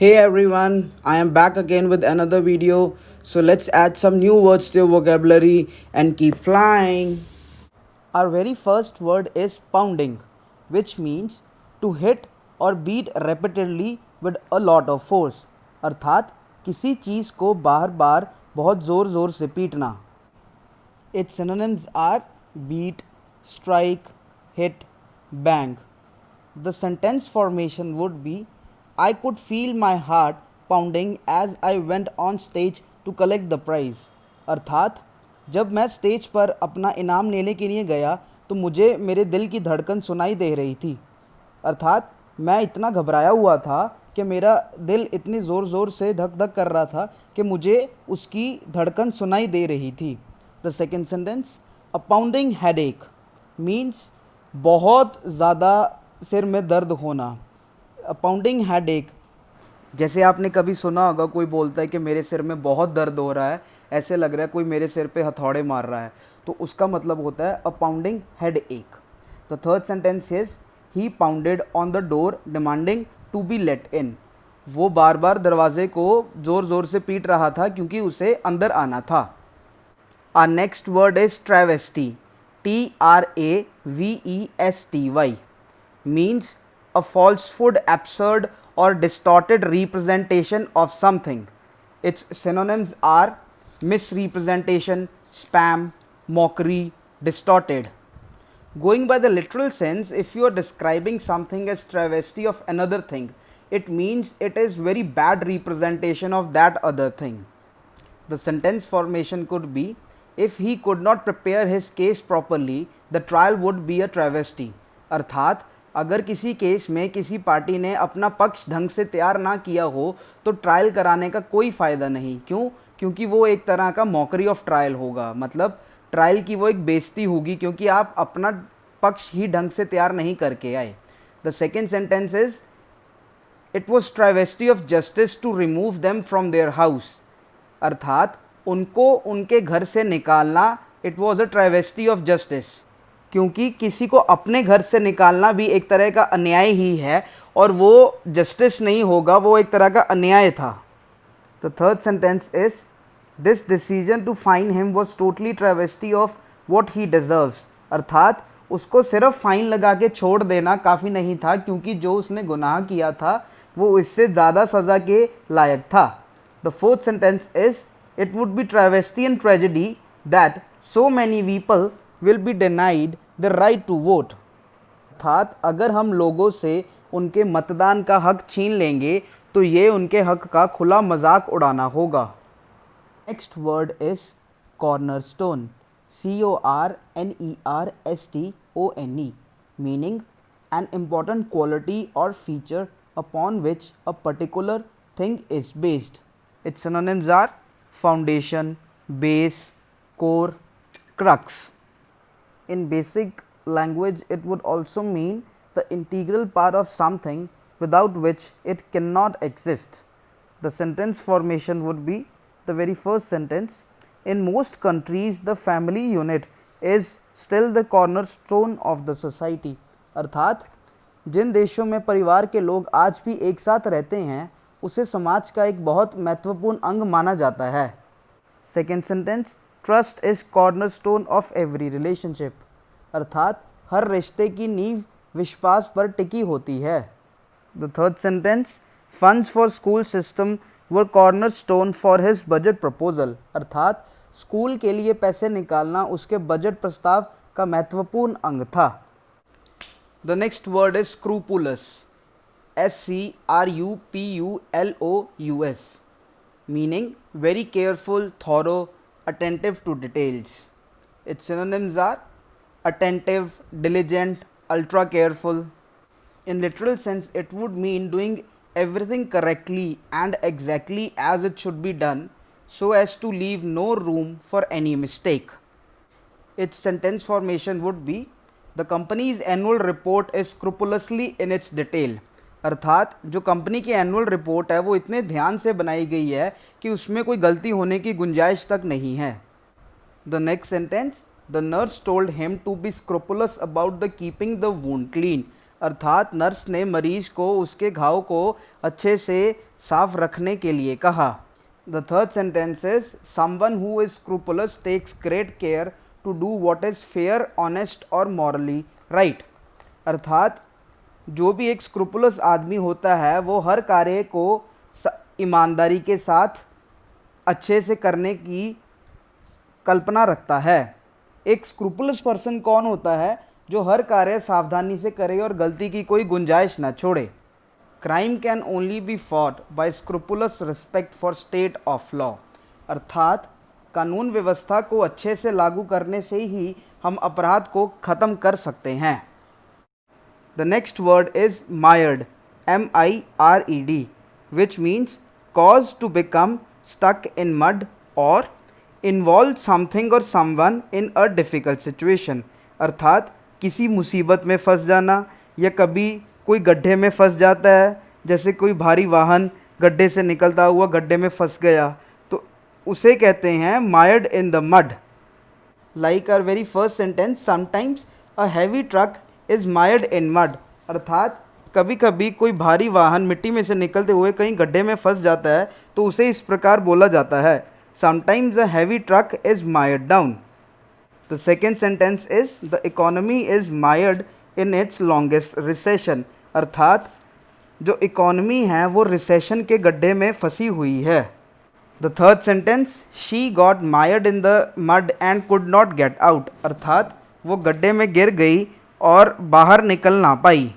Hey everyone, I am back again with another video. So let's add some new words to your vocabulary and keep flying. Our very first word is pounding, which means to hit or beat repeatedly with a lot of force. अर्थात किसी चीज़ को बार बार बहुत ज़ोर ज़ोर से पीटना. Its synonyms are beat, strike, hit, bang. The sentence formation would be I could feel my heart pounding as I went on stage to collect the prize. अर्थात जब मैं स्टेज पर अपना इनाम लेने के लिए गया तो मुझे मेरे दिल की धड़कन सुनाई दे रही थी. अर्थात मैं इतना घबराया हुआ था कि मेरा दिल इतनी ज़ोर ज़ोर से धक धक कर रहा था कि मुझे उसकी धड़कन सुनाई दे रही थी. The second sentence a pounding headache means बहुत ज़्यादा सिर में दर्द होना. अ पाउंडिंग हेडेक, जैसे आपने कभी सुना होगा कोई बोलता है कि मेरे सिर में बहुत दर्द हो रहा है, ऐसे लग रहा है कोई मेरे सिर पे हथौड़े मार रहा है, तो उसका मतलब होता है a pounding headache. The third sentence is he pounded on the door demanding to be let in. वो बार बार दरवाजे को ज़ोर ज़ोर से पीट रहा था क्योंकि उसे अंदर आना था. Our next word is travesty. Travesty means a falsehood, absurd or distorted representation of something. Its synonyms are misrepresentation, spam, mockery, distorted. Going by the literal sense, if you are describing something as travesty of another thing, it means it is very bad representation of that other thing. The sentence formation could be if he could not prepare his case properly, the trial would be a travesty. अर्थात अगर किसी case में किसी party ने अपना पक्ष ढंग से तैयार ना किया हो तो ट्रायल कराने का कोई फ़ायदा नहीं. क्यों? क्योंकि वो एक तरह का मॉकरी ऑफ ट्रायल होगा. मतलब ट्रायल की वो एक बेइज्जती होगी क्योंकि आप अपना पक्ष ही ढंग से तैयार नहीं करके आए. The second sentence is it was travesty of justice to remove them from their house. अर्थात उनको उनके घर से निकालना it was a travesty of justice, क्योंकि किसी को अपने घर से निकालना भी एक तरह का अन्याय ही है और वो जस्टिस नहीं होगा, वो एक तरह का अन्याय था. The third sentence is this decision to fine him was totally travesty of what he deserves. अर्थात उसको सिर्फ फाइन लगा के छोड़ देना काफ़ी नहीं था क्योंकि जो उसने गुनाह किया था वो इससे ज़्यादा सज़ा के लायक था. The fourth sentence is it would be travesty and tragedy that so many people will be denied the right to vote. अर्थात अगर हम लोगों से उनके मतदान का हक छीन लेंगे तो ये उनके हक का खुला मजाक उड़ाना होगा. Next word is cornerstone. Cornerstone meaning an important quality or feature upon which a particular thing is based. Its synonyms are foundation, base, core, crux. In basic language, it would also mean the integral part of something without which it cannot exist. The sentence formation would be the very first sentence. In most countries, the family unit is still the cornerstone of the society. अर्थात जिन देशों में परिवार के लोग आज भी एक साथ रहते हैं उसे समाज का एक बहुत महत्वपूर्ण अंग माना जाता है. Second sentence trust is cornerstone of every relationship. अर्थात हर रिश्ते की नींव विश्वास पर टिकी होती है. The third sentence funds for school system were cornerstone for his budget proposal. अर्थात स्कूल के लिए पैसे निकालना उसके बजट प्रस्ताव का महत्वपूर्ण अंग था. The next word is scrupulous. Scrupulous meaning very careful, thorough, attentive to details. Its synonyms are attentive, diligent, ultra careful. In literal sense, it would mean doing everything correctly and exactly as it should be done so as to leave no room for any mistake. Its sentence formation would be the company's annual report is scrupulously in its detail. अर्थात जो company की annual report है वो इतने ध्यान से बनाई गई है कि उसमें कोई गलती होने की गुंजाइश तक नहीं है. The next sentence the nurse told him to be scrupulous about the keeping the wound clean. अर्थात नर्स ने मरीज को उसके घाव को अच्छे से साफ रखने के लिए कहा। The third sentence is someone who is scrupulous takes great care to do what is fair, honest और मॉरली राइट। अर्थात जो भी एक स्क्रूपुलस आदमी होता है वो हर कार्य को ईमानदारी के साथ अच्छे से करने की कल्पना रखता है। एक स्क्रूपुलस पर्सन कौन होता है? जो हर कार्य सावधानी से करे और गलती की कोई गुंजाइश न छोड़े। Crime can only be fought by scrupulous respect for state of law. अर्थात कानून व्यवस्था को अच्छे से लागू करने से ही हम अपराध को ख़त्म कर सकते हैं। The next word is mired, MIRED, which means cause to become stuck in mud or involve something or someone in a difficult situation। अर्थात किसी मुसीबत में फंस जाना या कभी कोई गड्ढे में फंस जाता है, जैसे कोई भारी वाहन गड्ढे से निकलता हुआ गड्ढे में फंस गया तो उसे कहते हैं mired in the mud. Like our very first sentence, sometimes a heavy truck is mired in mud. अर्थात कभी कभी कोई भारी वाहन मिट्टी में से निकलते हुए कहीं गड्ढे में फंस जाता है तो उसे इस प्रकार बोला जाता है, sometimes a heavy truck is mired down. The second sentence is the economy is mired in its longest recession. अर्थात जो इकोनॉमी है वो रिसेशन के गड्ढे में फंसी हुई है। The third sentence, she got mired in the mud and could not get out. अर्थात वो गड्ढे में गिर गई और बाहर निकल ना पाई।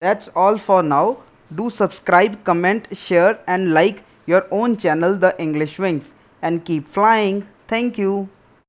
That's all for now. Do subscribe, comment, share and like your own channel The English Wings and keep flying. Thank you.